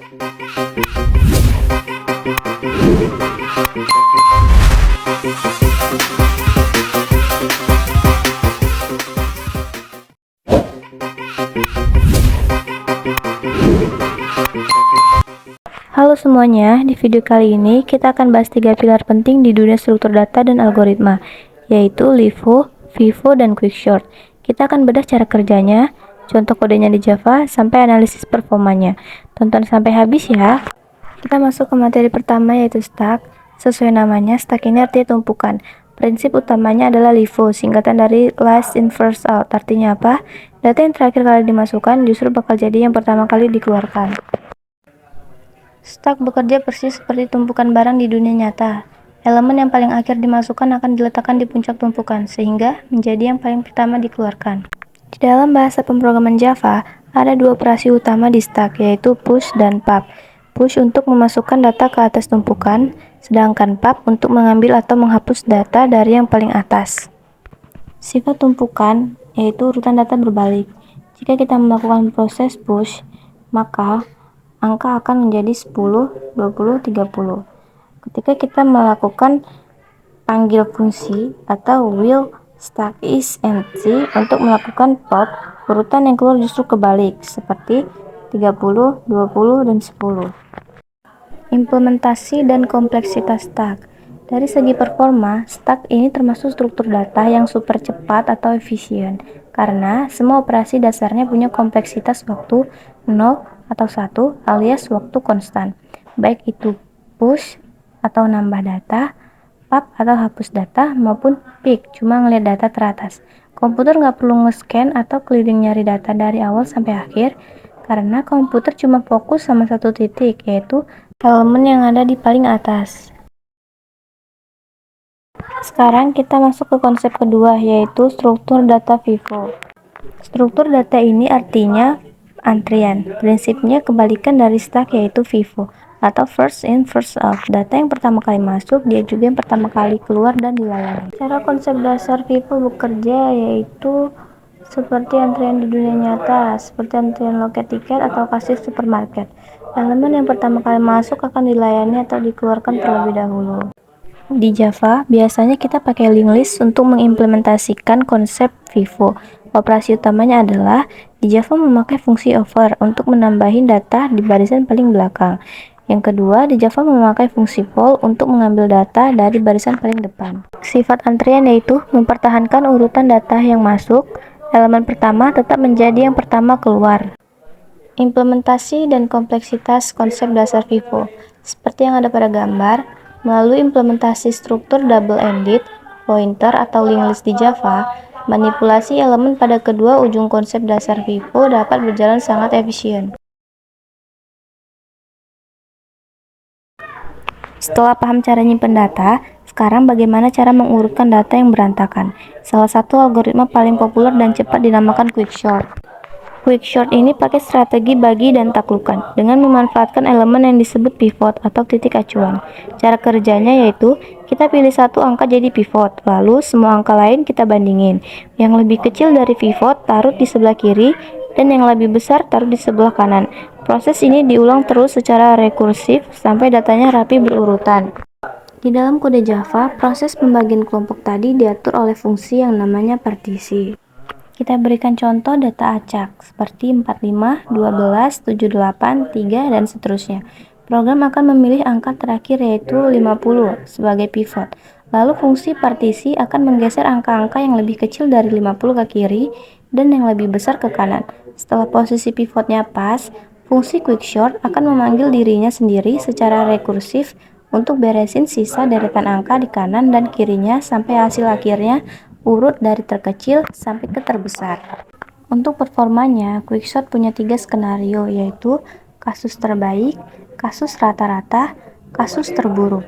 Halo semuanya, di video kali ini kita akan bahas 3 pilar penting di dunia struktur data dan algoritma, yaitu LIFO, FIFO, dan QuickSort. Kita akan bedah cara kerjanya, contoh kodenya di Java, sampai analisis performanya. Tonton sampai habis ya. Kita masuk ke materi pertama yaitu stack. Sesuai namanya, stack ini artinya tumpukan. Prinsip utamanya adalah LIFO, singkatan dari last in first out. Artinya apa? Data yang terakhir kali dimasukkan justru bakal jadi yang pertama kali dikeluarkan. Stack bekerja persis seperti tumpukan barang di dunia nyata. Elemen yang paling akhir dimasukkan akan diletakkan di puncak tumpukan, sehingga menjadi yang paling pertama dikeluarkan. Di dalam bahasa pemrograman Java, ada 2 operasi utama di stack, yaitu push dan pop. Push untuk memasukkan data ke atas tumpukan, sedangkan pop untuk mengambil atau menghapus data dari yang paling atas. Sifat tumpukan yaitu urutan data berbalik. Jika kita melakukan proses push, maka angka akan menjadi 10, 20, 30. Ketika kita melakukan panggil fungsi atau will stack is empty untuk melakukan pop, urutan yang keluar justru kebalik, seperti 30, 20, dan 10. Implementasi dan kompleksitas stack. Dari segi performa, stack ini termasuk struktur data yang super cepat atau efisien, karena semua operasi dasarnya punya kompleksitas waktu 0 atau 1 alias waktu konstan, baik itu push atau nambah data, pop atau hapus data, maupun pick, cuma ngeliat data teratas. Komputer nggak perlu nge-scan atau keliling nyari data dari awal sampai akhir, karena komputer cuma fokus sama satu titik, yaitu elemen yang ada di paling atas. Sekarang kita masuk ke konsep kedua, yaitu struktur data FIFO. Struktur data ini artinya antrian. Prinsipnya kebalikan dari stack, yaitu FIFO atau first in first out. Data yang pertama kali masuk, dia juga yang pertama kali keluar dan dilayani. Cara konsep dasar FIFO bekerja yaitu seperti antrian di dunia nyata, seperti antrian loket tiket atau kasir supermarket. Elemen yang pertama kali masuk akan dilayani atau dikeluarkan terlebih dahulu. Di Java, biasanya kita pakai linked list untuk mengimplementasikan konsep FIFO. Operasi utamanya adalah di Java memakai fungsi over untuk menambahin data di barisan paling belakang. Yang kedua, di Java memakai fungsi poll untuk mengambil data dari barisan paling depan. Sifat antrian yaitu mempertahankan urutan data yang masuk. Elemen pertama tetap menjadi yang pertama keluar. Implementasi dan kompleksitas konsep dasar FIFO. Seperti yang ada pada gambar, melalui implementasi struktur double-ended, pointer atau linked list di Java, manipulasi elemen pada kedua ujung konsep dasar FIFO dapat berjalan sangat efisien. Setelah paham cara nyimpen data, sekarang bagaimana cara mengurutkan data yang berantakan. Salah satu algoritma paling populer dan cepat dinamakan QuickSort. QuickSort ini pakai strategi bagi dan taklukan dengan memanfaatkan elemen yang disebut pivot atau titik acuan. Cara kerjanya yaitu kita pilih satu angka jadi pivot, lalu semua angka lain kita bandingin. Yang lebih kecil dari pivot taruh di sebelah kiri dan yang lebih besar taruh di sebelah kanan. Proses ini diulang terus secara rekursif sampai datanya rapi berurutan. Di dalam kode Java, proses pembagian kelompok tadi diatur oleh fungsi yang namanya partisi. Kita berikan contoh data acak seperti 45, 12, 78, 3, dan seterusnya. Program akan memilih angka terakhir yaitu 50 sebagai pivot. Lalu fungsi partisi akan menggeser angka-angka yang lebih kecil dari 50 ke kiri dan yang lebih besar ke kanan. Setelah posisi pivotnya pas, fungsi QuickSort akan memanggil dirinya sendiri secara rekursif untuk beresin sisa deretan angka di kanan dan kirinya sampai hasil akhirnya urut dari terkecil sampai ke terbesar. Untuk performanya, QuickSort punya 3 skenario, yaitu kasus terbaik, kasus rata-rata, kasus terburuk.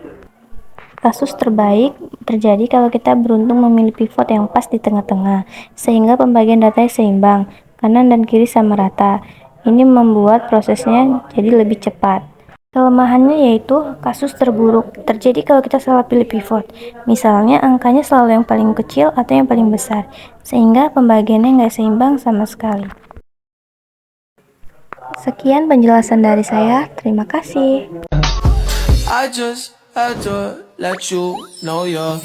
Kasus terbaik terjadi kalau kita beruntung memilih pivot yang pas di tengah-tengah, sehingga pembagian datanya seimbang, kanan dan kiri sama rata. Ini membuat prosesnya jadi lebih cepat. Kelemahannya yaitu kasus terburuk terjadi kalau kita salah pilih pivot. Misalnya angkanya selalu yang paling kecil atau yang paling besar, sehingga pembagiannya nggak seimbang sama sekali. Sekian penjelasan dari saya. Terima kasih. I just had to let you know you're